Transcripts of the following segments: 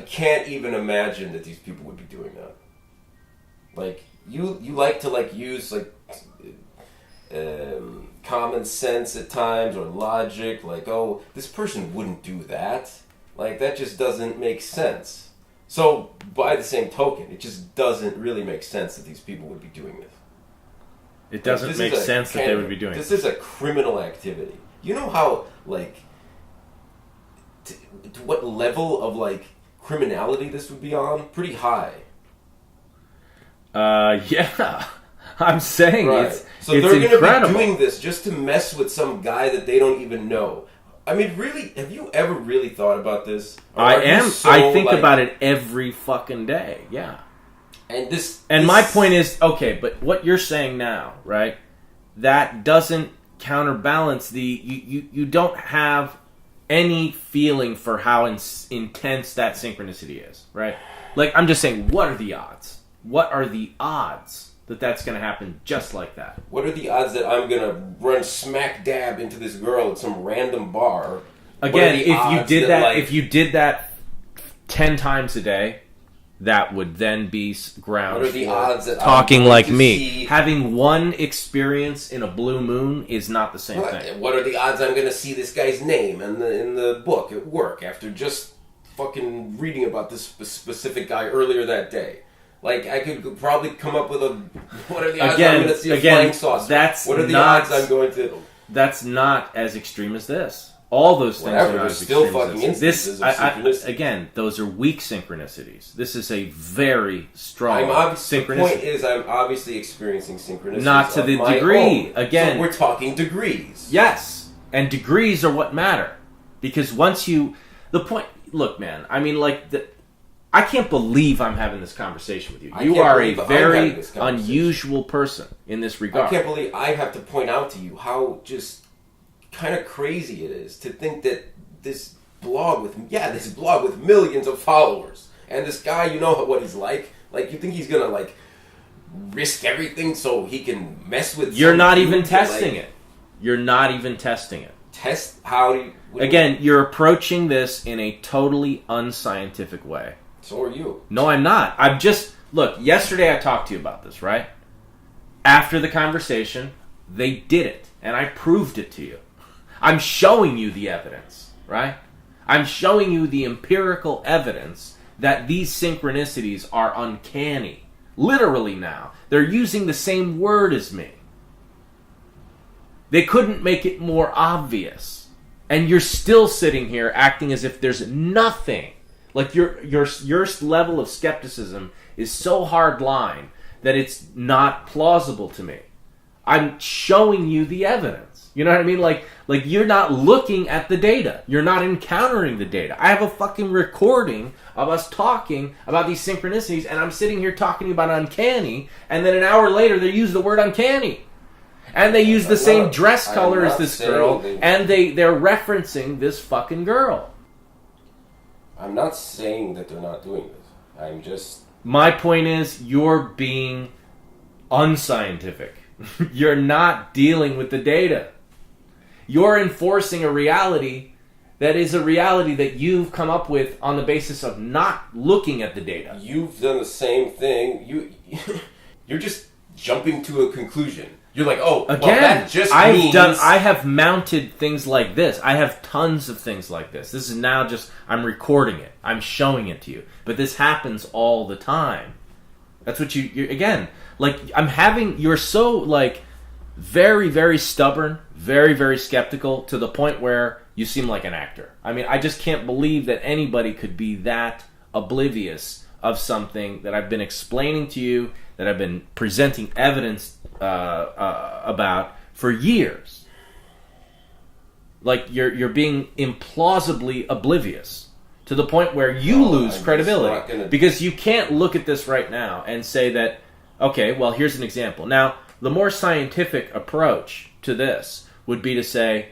can't even imagine that these people would be doing that. Like, you like to, like, use, like, common sense at times, or logic, like, oh, this person wouldn't do that. Like, that just doesn't make sense. So, by the same token, it just doesn't really make sense that these people would be doing this. It doesn't make sense that they would be doing this. This is a criminal activity. You know how, like, to what level of, like, criminality this would be on? Pretty high. Yeah. I'm saying it's so it's they're going to be doing this just to mess with some guy that they don't even know. I mean, really, have you ever really thought about this? I think about it every fucking day. Yeah. And my point is, okay, but what you're saying now, right? That doesn't counterbalance you don't have any feeling for how intense that synchronicity is, right? Like, I'm just saying, what are the odds? What are the odds that that's going to happen just like that? What are the odds that I'm going to run smack dab into this girl at some random bar? Again, if you did that 10 times a day, that would then be grounds what are the odds that talking like me. Having one experience in a blue moon is not the same thing. What are the odds I'm going to see this guy's name in the book at work after just fucking reading about this specific guy earlier that day? Like, I could probably come up with what are the odds I'm going to see a flying saucer? What are the odds I'm going to... That's not as extreme as this. All those things are not as still fucking instances of synchronicity. Again, those are weak synchronicities. This is a very strong synchronicity. The point is, I'm obviously experiencing synchronicities. Not to the degree. Again, so we're talking degrees. Yes, and degrees are what matter. Because once you... Look, man, I mean, like... I can't believe I'm having this conversation with you. You are a very unusual person in this regard. I can't believe I have to point out to you how just kind of crazy it is to think that this blog with millions of followers, and this guy, you know what he's like. Like, you think he's gonna, like, risk everything so he can mess with... You're not even testing it. You're not even testing it. Test? How do you... Again, you're approaching this in a totally unscientific way. So are you. No, I'm not. I'm just... Look, yesterday I talked to you about this, right? After the conversation, they did it. And I proved it to you. I'm showing you the evidence, right? I'm showing you the empirical evidence that these synchronicities are uncanny. Literally now. They're using the same word as me. They couldn't make it more obvious. And you're still sitting here acting as if there's nothing. Like, your level of skepticism is so hard line that it's not plausible to me. I'm showing you the evidence. You know what I mean? Like you're not looking at the data. You're not encountering the data. I have a fucking recording of us talking about these synchronicities, and I'm sitting here talking about uncanny, and then an hour later they use the word uncanny. And they use the same dress color as this girl, and they're referencing this fucking girl. I'm not saying that they're not doing this. I'm just... My point is, you're being unscientific. You're not dealing with the data. You're enforcing a reality that is a reality that you've come up with on the basis of not looking at the data. You've done the same thing. You're just jumping to a conclusion. You're like, oh, again, well, that just means... I have mounted things like this. I have tons of things like this. This is now just, I'm recording it. I'm showing it to you. But this happens all the time. That's what you again, like, you're so, like, very, very stubborn, very, very skeptical, to the point where you seem like an actor. I mean, I just can't believe that anybody could be that oblivious of something that I've been explaining to you, that I've been presenting evidence about for years. Like, you're being implausibly oblivious to the point where you lose credibility, because you can't look at this right now and say that, okay, well, here's an example. Now, the more scientific approach to this would be to say,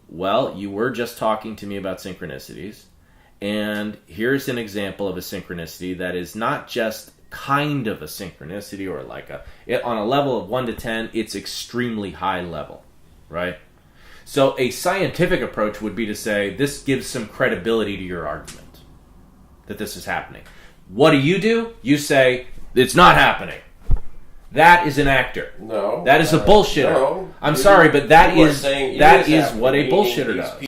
well, you were just talking to me about synchronicities, and here's an example of a synchronicity that is not just kind of a synchronicity, or like on a level of 1 to 10, it's extremely high level, right? So a scientific approach would be to say, this gives some credibility to your argument. that this is happening. What do? You say, it's not happening. That is an actor. No. That is a bullshitter. No. I'm sorry, but that is what a happening, bullshitter does.